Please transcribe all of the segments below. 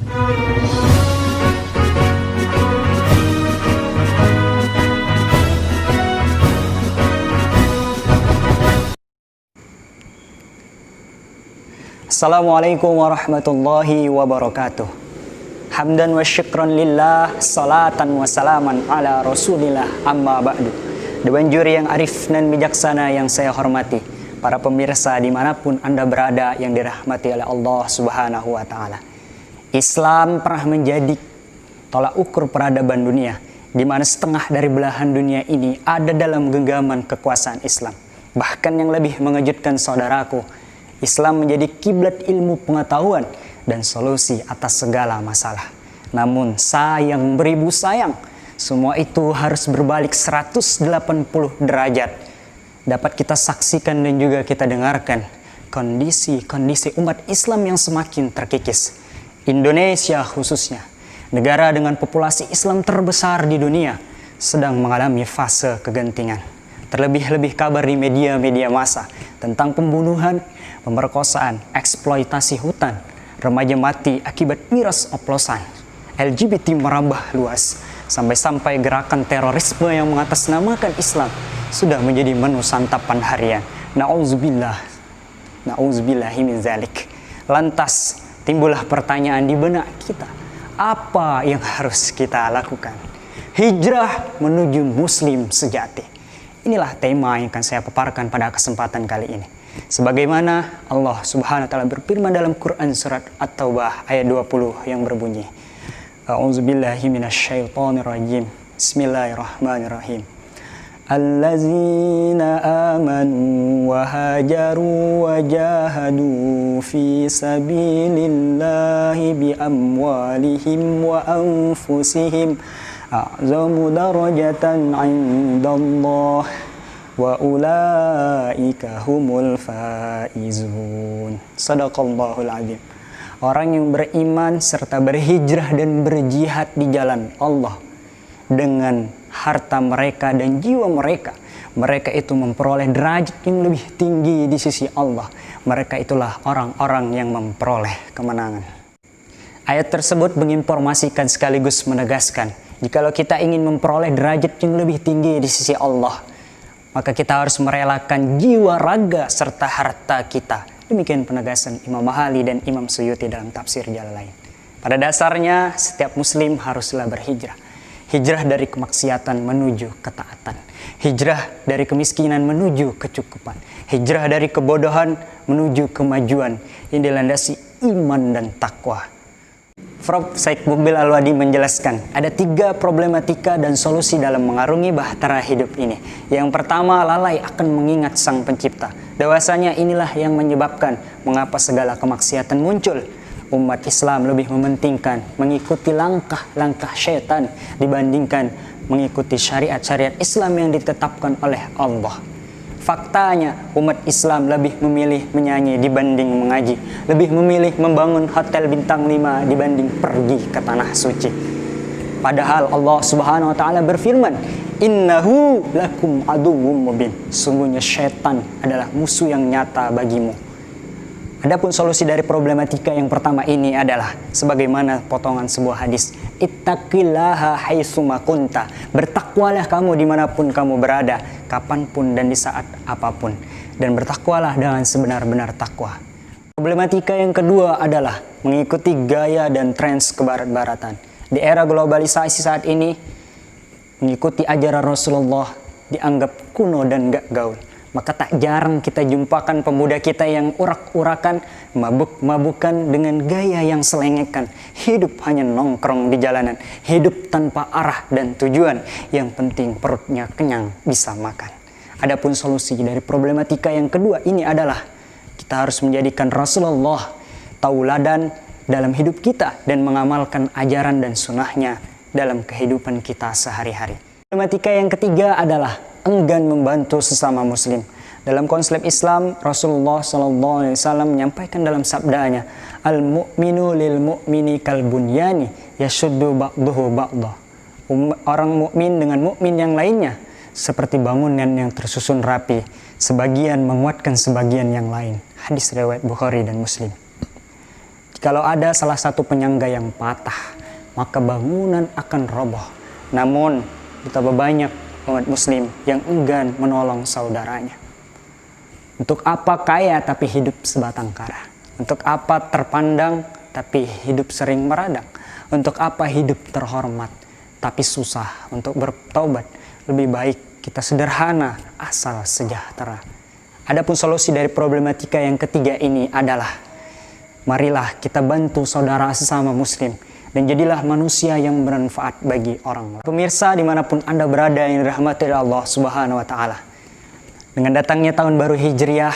Assalamualaikum warahmatullahi wabarakatuh. Hamdan wa syukran lillah, salatan wa salaman ala rasulillah, amma ba'du. Dewan juri yang arif dan bijaksana yang saya hormati, para pemirsa dimanapun Anda berada yang dirahmati oleh Allah Subhanahu wa Ta'ala. Islam pernah menjadi tolak ukur peradaban dunia, di mana setengah dari belahan dunia ini ada dalam genggaman kekuasaan Islam. Bahkan yang lebih mengejutkan saudaraku, Islam menjadi kiblat ilmu pengetahuan dan solusi atas segala masalah. Namun sayang beribu sayang, semua itu harus berbalik 180 derajat. Dapat kita saksikan dan juga kita dengarkan kondisi umat Islam yang semakin terkikis. Indonesia khususnya, negara dengan populasi Islam terbesar di dunia, sedang mengalami fase kegentingan. Terlebih-lebih kabar di media-media massa tentang pembunuhan, pemerkosaan, eksploitasi hutan, remaja mati akibat miras oplosan, LGBT merambah luas, sampai-sampai gerakan terorisme yang mengatasnamakan Islam sudah menjadi menu santapan harian. Na'udzubillah min zalik. Lantas timbullah pertanyaan di benak kita, apa yang harus kita lakukan? Hijrah menuju muslim sejati. Inilah tema yang akan saya paparkan pada kesempatan kali ini. Sebagaimana Allah Subhanahu wa Ta'ala berfirman dalam Quran surat At-Taubah ayat 20 yang berbunyi, A'udzubillahi minasyaitonirrajim. Bismillahirrahmanirrahim. Allazina amanu wa hajaru wa jahadu fi sabilillahi bi amwalihim wa anfusihim a'zamu darajatan 'indallah wa ulaika humul faizun. Shadaqallahul azim. Orang yang beriman serta berhijrah dan berjihad di jalan Allah dengan harta mereka dan jiwa mereka, mereka itu memperoleh derajat yang lebih tinggi di sisi Allah. Mereka itulah orang-orang yang memperoleh kemenangan. Ayat tersebut menginformasikan sekaligus menegaskan, jikalau kita ingin memperoleh derajat yang lebih tinggi di sisi Allah, maka kita harus merelakan jiwa, raga, serta harta kita. Demikian penegasan Imam Mahali dan Imam Suyuti dalam tafsir Jalalain. Pada dasarnya, setiap muslim haruslah berhijrah. Hijrah dari kemaksiatan menuju ketaatan. Hijrah dari kemiskinan menuju kecukupan. Hijrah dari kebodohan menuju kemajuan yang dilandasi iman dan takwa. Prof. Said Muqbil Al-Wadi menjelaskan, ada 3 problematika dan solusi dalam mengarungi bahtera hidup ini. Yang pertama, lalai akan mengingat Sang Pencipta. Bahwasanya inilah yang menyebabkan mengapa segala kemaksiatan muncul. Umat Islam lebih mementingkan mengikuti langkah-langkah syaitan dibandingkan mengikuti syariat-syariat Islam yang ditetapkan oleh Allah. Faktanya, umat Islam lebih memilih menyanyi dibanding mengaji, lebih memilih membangun hotel bintang 5 dibanding pergi ke tanah suci. Padahal Allah Subhanahu wa Ta'ala berfirman, innahu lakum aduwwum mubin. Sungguhnya syaitan adalah musuh yang nyata bagimu. Adapun solusi dari problematika yang pertama ini adalah sebagaimana potongan sebuah hadis, ittaqillaha haitsuma kunta. Bertakwalah kamu dimanapun kamu berada, kapanpun dan di saat apapun, dan bertakwalah dengan sebenar-benar takwa. Problematika yang kedua adalah mengikuti gaya dan tren kebarat-baratan. Di era globalisasi saat ini, mengikuti ajaran Rasulullah dianggap kuno dan gak gaul. Maka tak jarang kita jumpakan pemuda kita yang urak-urakan, mabuk-mabukan dengan gaya yang selengekan. Hidup hanya nongkrong di jalanan, hidup tanpa arah dan tujuan. Yang penting perutnya kenyang, bisa makan. Adapun solusi dari problematika yang kedua ini adalah kita harus menjadikan Rasulullah tauladan dalam hidup kita dan mengamalkan ajaran dan sunnahnya dalam kehidupan kita sehari-hari. Problematika yang ketiga adalah enggan membantu sesama muslim. Dalam konsep Islam, Rasulullah SAW menyampaikan dalam sabdanya, al-mu'minu lil mu'mini kal bunyani yashuddu ba'duhu ba'dah. Orang mukmin dengan mukmin yang lainnya seperti bangunan yang tersusun rapi, sebagian menguatkan sebagian yang lain. Hadis riwayat Bukhari dan Muslim. Kalau ada salah satu penyangga yang patah, maka bangunan akan roboh. Namun, betapa banyak umat muslim yang enggan menolong saudaranya. Untuk apa kaya tapi hidup sebatang kara? Untuk apa terpandang tapi hidup sering meradang? Untuk apa hidup terhormat tapi susah untuk bertaubat? Lebih baik kita sederhana asal sejahtera. Adapun solusi dari problematika yang ketiga ini adalah, marilah kita bantu saudara sesama muslim dan jadilah manusia yang bermanfaat bagi orang lain. Pemirsa dimanapun Anda berada yang dirahmati Allah Subhanahu wa Ta'ala, dengan datangnya tahun baru Hijriah,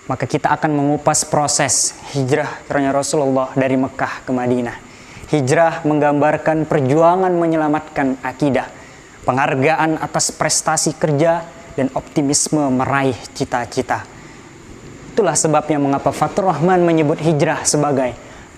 maka kita akan mengupas proses hijrahnya Rasulullah dari Mekah ke Madinah. Hijrah menggambarkan perjuangan menyelamatkan akidah, penghargaan atas prestasi kerja, dan optimisme meraih cita-cita. Itulah sebabnya mengapa Fathur Rahman menyebut hijrah sebagai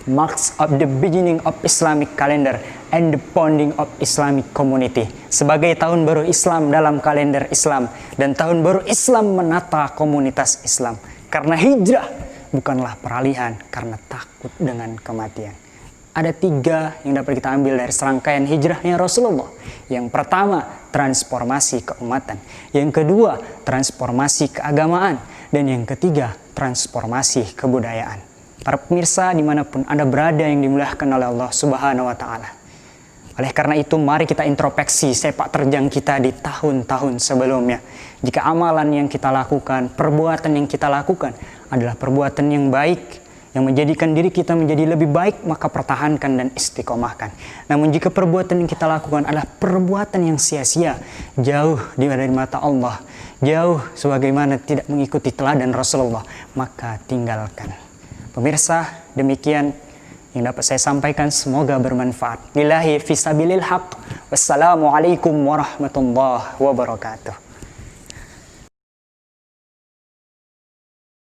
marks of the beginning of Islamic calendar and the founding of Islamic community. Sebagai tahun baru Islam dalam kalender Islam dan tahun baru Islam menata komunitas Islam. Karena hijrah bukanlah peralihan karena takut dengan kematian. Ada 3 yang dapat kita ambil dari serangkaian hijrahnya Rasulullah. Yang pertama, transformasi keumatan. Yang kedua, transformasi keagamaan. Dan yang ketiga, transformasi kebudayaan. Para pemirsa dimanapun Anda berada yang dimuliakan oleh Allah Subhanahu wa Ta'ala. Oleh karena itu, mari kita introspeksi sepak terjang kita di tahun-tahun sebelumnya. Jika amalan yang kita lakukan, perbuatan yang kita lakukan adalah perbuatan yang baik, yang menjadikan diri kita menjadi lebih baik, maka pertahankan dan istiqomahkan. Namun jika perbuatan yang kita lakukan adalah perbuatan yang sia-sia, jauh dari mata Allah, jauh sebagaimana tidak mengikuti teladan Rasulullah, maka tinggalkan. Pemirsa, demikian yang dapat saya sampaikan, semoga bermanfaat. Lillahi fisabilil haq. Wassalamualaikum warahmatullahi wabarakatuh.